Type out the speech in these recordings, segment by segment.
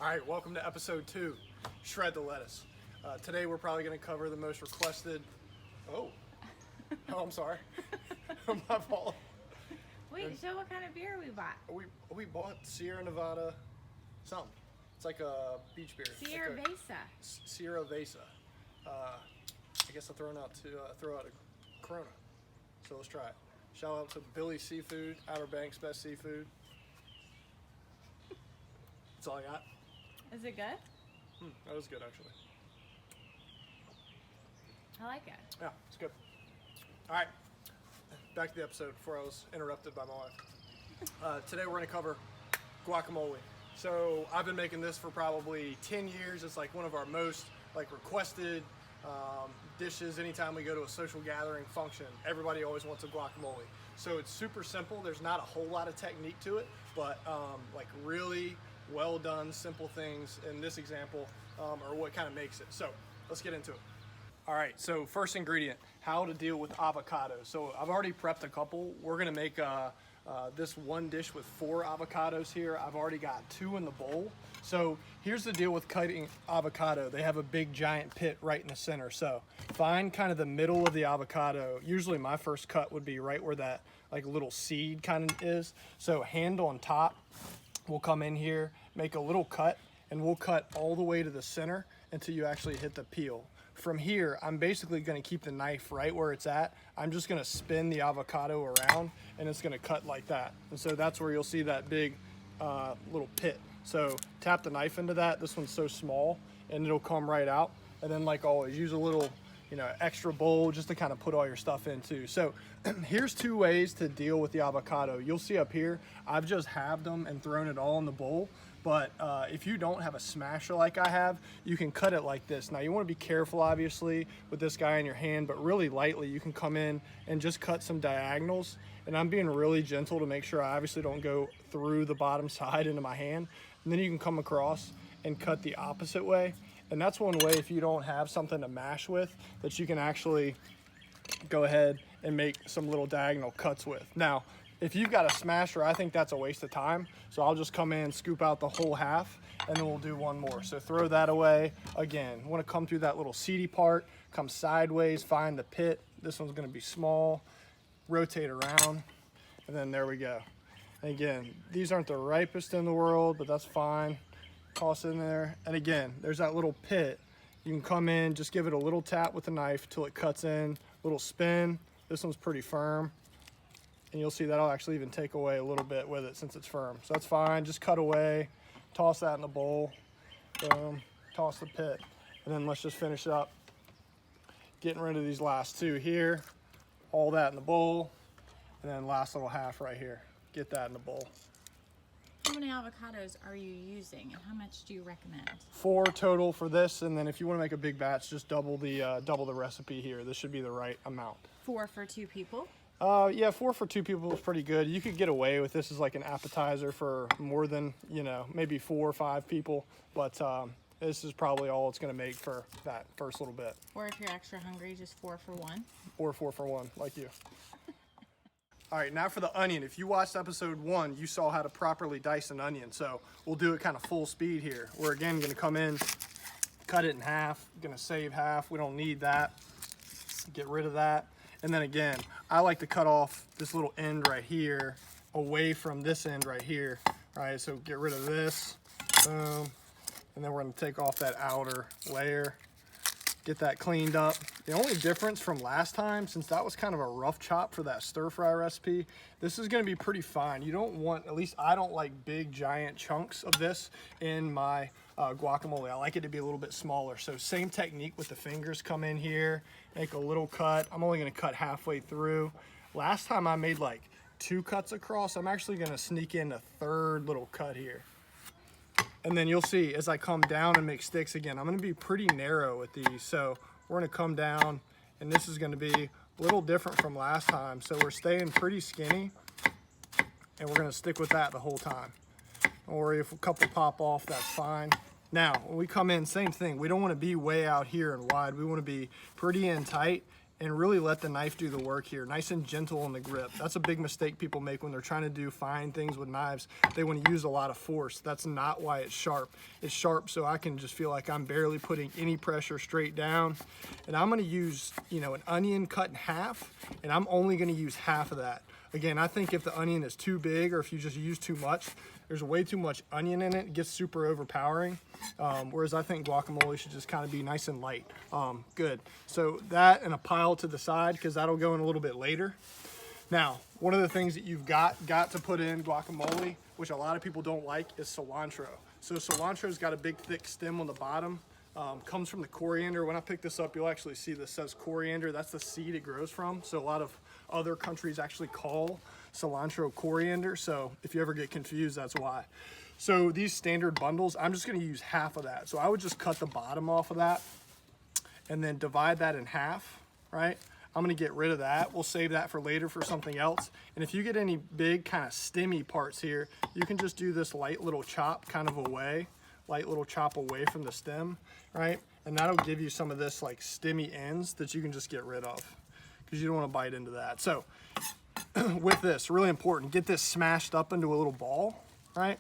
All right, welcome to episode 2, Shred the Lettuce. Today we're probably going to cover the most requested, I'm sorry, my fault. Wait, show what kind of beer we bought. We bought Sierra Nevada something. It's like a beach beer. Sierra like Vesa. Sierra Vesa. I guess I'll throw out a Corona. So let's try it. Shout out to Billy's Seafood, Outer Banks Best Seafood. That's all I got. Is it good? That was good, actually. I like it. Yeah, it's good. All right, back to the episode before I was interrupted by my wife. Today we're going to cover guacamole. So I've been making this for probably 10 years. It's like one of our most requested dishes. Anytime we go to a social gathering function, everybody always wants a guacamole. So it's super simple. There's not a whole lot of technique to it, but really well done, simple things in this example are what kind of makes it. So let's get into it. All right, so first ingredient, how to deal with avocados. So I've already prepped a couple. We're gonna make this one dish with 4 avocados here. I've already got 2 in the bowl. So here's the deal with cutting avocado. They have a big giant pit right in the center. So find kind of the middle of the avocado. Usually my first cut would be right where that little seed kind of is. So hand on top, we'll come in here, make a little cut, and we'll cut all the way to the center until you actually hit the peel. From here, I'm basically gonna keep the knife right where it's at. I'm just gonna spin the avocado around and it's gonna cut like that. And so that's where you'll see that big little pit. So tap the knife into that. This one's so small and it'll come right out. And then like always, use a little extra bowl just to kind of put all your stuff into. So here's 2 ways to deal with the avocado. You'll see up here, I've just halved them and thrown it all in the bowl. But if you don't have a smasher like I have, you can cut it like this. Now you want to be careful, obviously, with this guy in your hand, but really lightly, you can come in and just cut some diagonals. And I'm being really gentle to make sure I obviously don't go through the bottom side into my hand. And then you can come across and cut the opposite way. And that's one way, if you don't have something to mash with, that you can actually go ahead and make some little diagonal cuts with. Now, if you've got a smasher, I think that's a waste of time. So I'll just come in, scoop out the whole half, and then we'll do one more. So throw that away. Again, want to come through that little seedy part, come sideways, find the pit. This one's going to be small. Rotate around, and then there we go. And again, these aren't the ripest in the world, but that's fine. Toss it in there, and again, there's that little pit. You can come in, just give it a little tap with the knife till it cuts in, little spin. This one's pretty firm, and you'll see that'll actually even take away a little bit with it since it's firm. So that's fine, just cut away, toss that in the bowl, boom, toss the pit, and then let's just finish up getting rid of these last 2 here, all that in the bowl, and then last little half right here, get that in the bowl. How many avocados are you using, and how much do you recommend? 4 total for this, and then if you want to make a big batch, just double the recipe here. This should be the right amount. 4 for 2 people? Yeah, 4 for 2 people is pretty good. You could get away with this as like an appetizer for more than, maybe 4 or 5 people, but this is probably all it's going to make for that first little bit. Or if you're extra hungry, just 4 for 1? Or 4 for 1, like you. All right, now for the onion. If you watched episode 1, you saw how to properly dice an onion. So we'll do it kind of full speed here. We're again gonna come in, cut it in half, gonna save half. We don't need that. Get rid of that. And then again, I like to cut off this little end right here away from this end right here. All right, so get rid of this, boom. And then we're gonna take off that outer layer, get that cleaned up. The only difference from last time, since that was kind of a rough chop for that stir fry recipe, this is gonna be pretty fine. You don't want, at least I don't like big giant chunks of this in my guacamole. I like it to be a little bit smaller. So same technique with the fingers, come in here, make a little cut. I'm only gonna cut halfway through. Last time I made like 2 cuts across. I'm actually gonna sneak in a 3rd little cut here. And then you'll see as I come down and make sticks again, I'm gonna be pretty narrow with these. So we're gonna come down, and this is gonna be a little different from last time. So we're staying pretty skinny, and we're gonna stick with that the whole time. Don't worry if a couple pop off, that's fine. Now, when we come in, same thing. We don't wanna be way out here and wide. We wanna be pretty in tight and really let the knife do the work here. Nice and gentle on the grip. That's a big mistake people make when they're trying to do fine things with knives. They want to use a lot of force. That's not why it's sharp. It's sharp so I can just feel like I'm barely putting any pressure straight down. And I'm gonna use, you know, an onion cut in half, and I'm only gonna use half of that. Again, I think if the onion is too big or if you just use too much, there's way too much onion in it. It gets super overpowering. Whereas I think guacamole should just kind of be nice and light. Good. So that and a pile to the side, because that'll go in a little bit later. Now, one of the things that you've got to put in guacamole, which a lot of people don't like, is cilantro. So cilantro's got a big thick stem on the bottom. Comes from the coriander. When I pick this up, you'll actually see this says coriander. That's the seed it grows from. So a lot of other countries actually call cilantro coriander. So if you ever get confused, that's why. So these standard bundles, I'm just going to use half of that. So I would just cut the bottom off of that and then divide that in half, right? I'm going to get rid of that. We'll save that for later for something else. And if you get any big kind of stemmy parts here, you can just do this light little chop kind of away. Light little chop away from the stem, right? And that'll give you some of this like stemmy ends that you can just get rid of, because you don't want to bite into that. So with this, really important, get this smashed up into a little ball, right?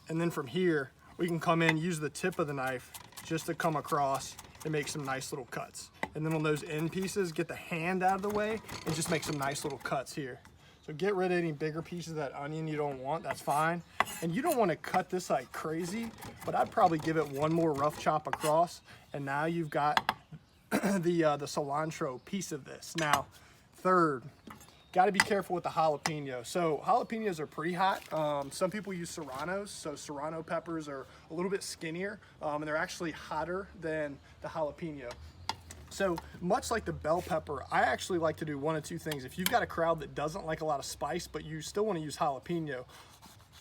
And then from here, we can come in, use the tip of the knife just to come across and make some nice little cuts. And then on those end pieces, get the hand out of the way and just make some nice little cuts here. So get rid of any bigger pieces of that onion you don't want, that's fine. And you don't want to cut this like crazy, but I'd probably give it one more rough chop across, and now you've got the cilantro piece of this. Now, third, got to be careful with the jalapeno. So jalapenos are pretty hot. Some people use serranos, so serrano peppers are a little bit skinnier, and they're actually hotter than the jalapeno. So much like the bell pepper, I actually like to do one of two things. If you've got a crowd that doesn't like a lot of spice, but you still want to use jalapeno,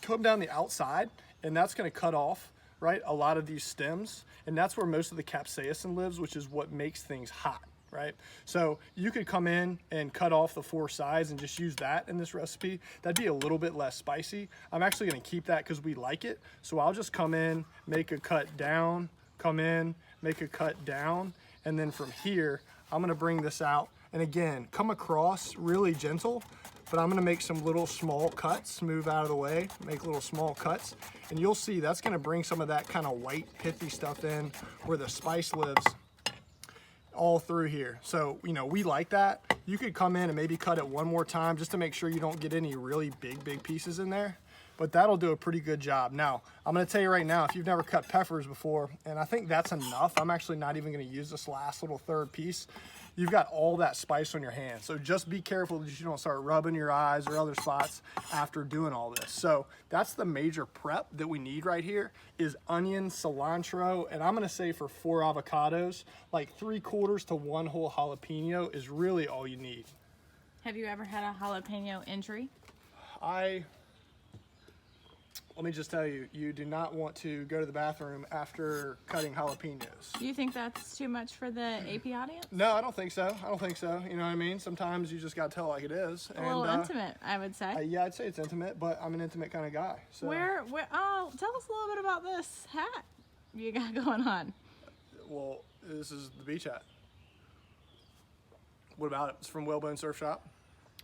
come down the outside, and that's going to cut off, right, a lot of these stems. And that's where most of the capsaicin lives, which is what makes things hot, right? So you could come in and cut off the 4 sides and just use that in this recipe. That'd be a little bit less spicy. I'm actually going to keep that because we like it. So I'll just come in, make a cut down, come in, make a cut down. And then from here, I'm gonna bring this out. And again, come across really gentle, but I'm gonna make some little small cuts, move out of the way, make little small cuts. And you'll see that's gonna bring some of that kind of white, pithy stuff in where the spice lives all through here. So, you know, we like that. You could come in and maybe cut it one more time just to make sure you don't get any really big pieces in there. But that'll do a pretty good job. Now, I'm gonna tell you right now, if you've never cut peppers before, and I think that's enough, I'm actually not even gonna use this last little third piece. You've got all that spice on your hands. So just be careful that you don't start rubbing your eyes or other spots after doing all this. So that's the major prep that we need right here is onion, cilantro, and I'm gonna say for 4 avocados, like 3/4 to 1 whole jalapeno is really all you need. Have you ever had a jalapeno injury? Let me just tell you, you do not want to go to the bathroom after cutting jalapenos. Do you think that's too much for the AP audience? No, I don't think so. I don't think so. You know what I mean? Sometimes you just got to tell like it is. A little intimate, I would say. Yeah, I'd say it's intimate, but I'm an intimate kind of guy. So. Oh, tell us a little bit about this hat you got going on. Well, this is the beach hat. What about it? It's from Whalebone Surf Shop.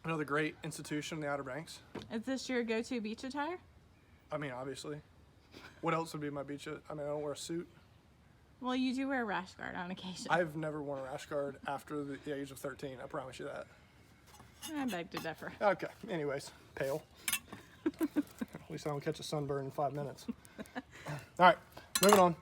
Another great institution in the Outer Banks. Is this your go-to beach attire? I mean, obviously. What else would be my beach? I mean, I don't wear a suit. Well, you do wear a rash guard on occasion. I've never worn a rash guard after the age of 13. I promise you that. I beg to differ. Okay. Anyways, pale. At least I don't catch a sunburn in 5 minutes. All right, moving on.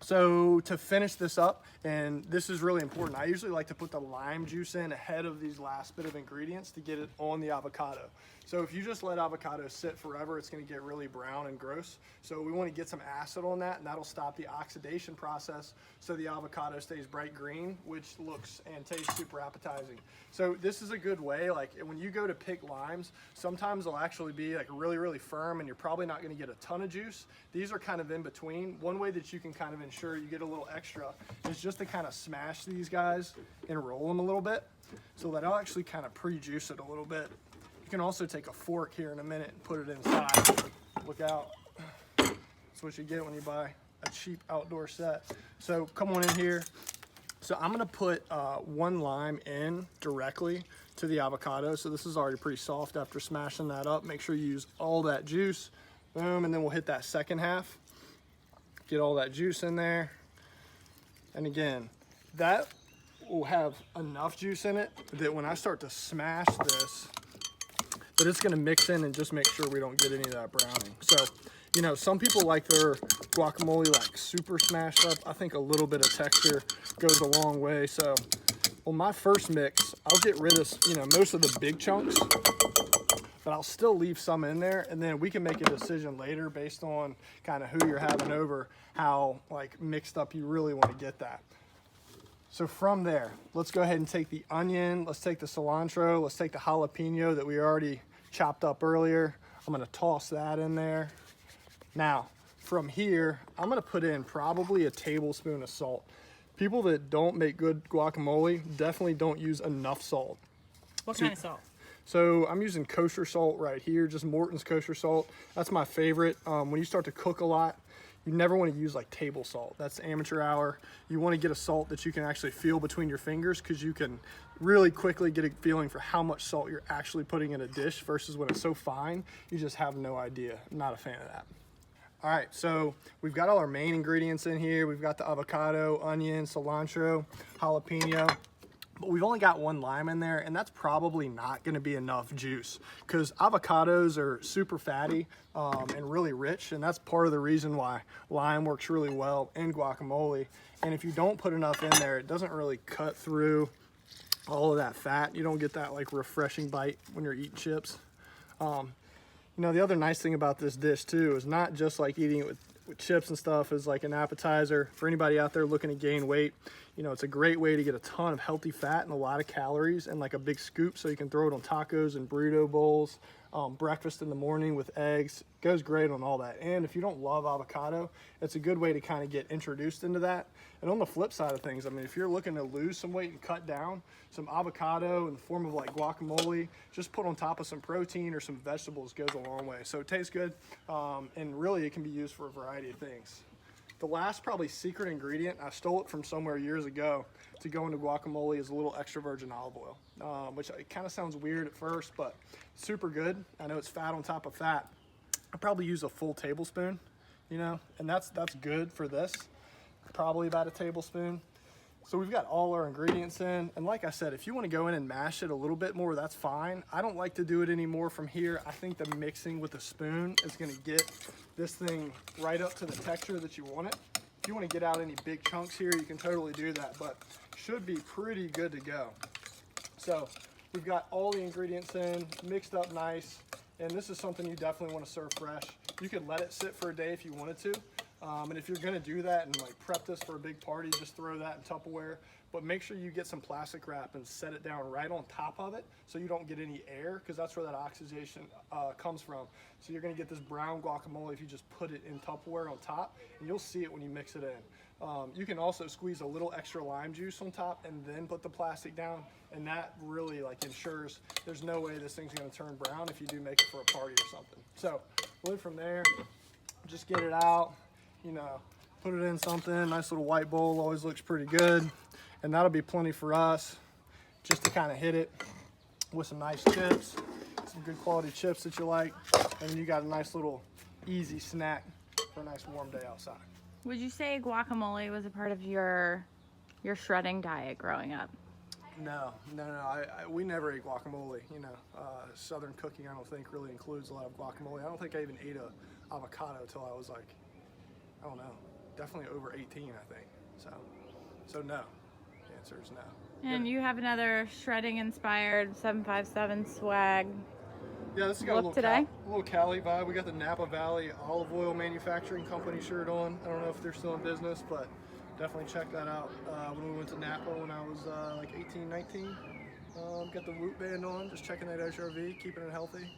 So to finish this up, and this is really important, I usually like to put the lime juice in ahead of these last bit of ingredients to get it on the avocado. So if you just let avocado sit forever, it's going to get really brown and gross. So we want to get some acid on that, and that'll stop the oxidation process so the avocado stays bright green, which looks and tastes super appetizing. So this is a good way, like when you go to pick limes, sometimes they'll actually be like really firm and you're probably not going to get a ton of juice. These are kind of in between. One way that you can kind of ensure you get a little extra is just to kind of smash these guys and roll them a little bit so that I'll actually kind of pre-juice it a little bit. You can also take a fork here in a minute and put it inside. Look out. That's what you get when you buy a cheap outdoor set. So come on in here. So I'm gonna put 1 lime in directly to the avocado. So this is already pretty soft after smashing that up. Make sure you use all that juice. Boom, and then we'll hit that second half. Get all that juice in there. And again, that will have enough juice in it that when I start to smash this, that it's gonna mix in and just make sure we don't get any of that browning. So, you know, some people like their guacamole like super smashed up. I think a little bit of texture goes a long way. So, well, my first mix, I'll get rid of, you know, most of the big chunks, but I'll still leave some in there, and then we can make a decision later based on kind of who you're having over, how like mixed up you really want to get that. So from there, let's go ahead and take the onion, let's take the cilantro, let's take the jalapeno that we already chopped up earlier. I'm gonna toss that in there. Now, from here, I'm gonna put in probably a tablespoon of salt. People that don't make good guacamole definitely don't use enough salt. What kind of salt? So I'm using kosher salt right here, just Morton's kosher salt. That's my favorite. When you start to cook a lot, you never want to use like table salt. That's amateur hour. You want to get a salt that you can actually feel between your fingers, because you can really quickly get a feeling for how much salt you're actually putting in a dish versus when it's so fine, you just have no idea. I'm not a fan of that. All right, so we've got all our main ingredients in here. We've got the avocado, onion, cilantro, jalapeno. But we've only got 1 lime in there, and that's probably not gonna be enough juice, because avocados are super fatty and really rich, and that's part of the reason why lime works really well in guacamole. And if you don't put enough in there, it doesn't really cut through all of that fat. You don't get that like refreshing bite when you're eating chips. You know, the other nice thing about this dish too is not just like eating it with chips and stuff as like an appetizer. For anybody out there looking to gain weight, you know, it's a great way to get a ton of healthy fat and a lot of calories and like a big scoop, so you can throw it on tacos and burrito bowls, breakfast in the morning with eggs. Goes great on all that. And if you don't love avocado, it's a good way to kind of get introduced into that. And on the flip side of things, I mean, if you're looking to lose some weight and cut down, some avocado in the form of like guacamole, just put on top of some protein or some vegetables goes a long way. So it tastes good, and really it can be used for a variety of things. The last probably secret ingredient, I stole it from somewhere years ago to go into guacamole, is a little extra virgin olive oil, which it kind of sounds weird at first, but super good. I know it's fat on top of fat. I probably use a full tablespoon, you know, and that's good for this. Probably about a tablespoon. So we've got all our ingredients in, and like I said, if you want to go in and mash it a little bit more, that's fine. I don't like to do it anymore from here. I think the mixing with a spoon is going to get this thing right up to the texture that you want it. If you want to get out any big chunks here, you can totally do that, but should be pretty good to go. So we've got all the ingredients in, mixed up nice, and this is something you definitely want to serve fresh. You could let it sit for a day if you wanted to. And if you're gonna do that and like prep this for a big party, just throw that in Tupperware. But make sure you get some plastic wrap and set it down right on top of it so you don't get any air, because that's where that oxidation comes from. So you're gonna get this brown guacamole if you just put it in Tupperware on top, and you'll see it when you mix it in. You can also squeeze a little extra lime juice on top and then put the plastic down, and that really like ensures there's no way this thing's gonna turn brown if you do make it for a party or something. So really from there, just get it out. You know, put it in something, nice little white bowl, always looks pretty good. And that'll be plenty for us just to kind of hit it with some nice chips, some good quality chips that you like. And you got a nice little easy snack for a nice warm day outside. Would you say guacamole was a part of your shredding diet growing up? No. We never ate guacamole. You know, Southern cooking I don't think really includes a lot of guacamole. I don't think I even ate a avocado till I was like, I don't know, definitely over 18, I think. So no. The answer is no. And you have another shredding-inspired 757 swag. Yeah, this has got look today. A little Cali vibe. We got the Napa Valley Olive Oil Manufacturing Company shirt on. I don't know if they're still in business, but definitely check that out. When we went to Napa when I was like 18, 19. Got the Woot band on, just checking that HRV, keeping it healthy.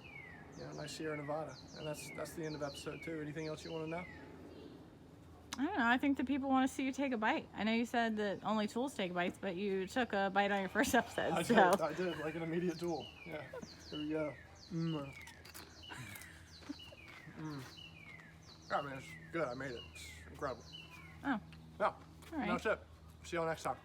You know, nice Sierra Nevada. And that's the end of episode 2. Anything else you want to know? I don't know. I think the people want to see you take a bite. I know you said that only tools take bites, but you took a bite on your first episode. I did, like an immediate tool. Yeah. Here we go. I mean, it's good. I made it. It's incredible. Oh. Yeah. All right. That's it. See y'all next time.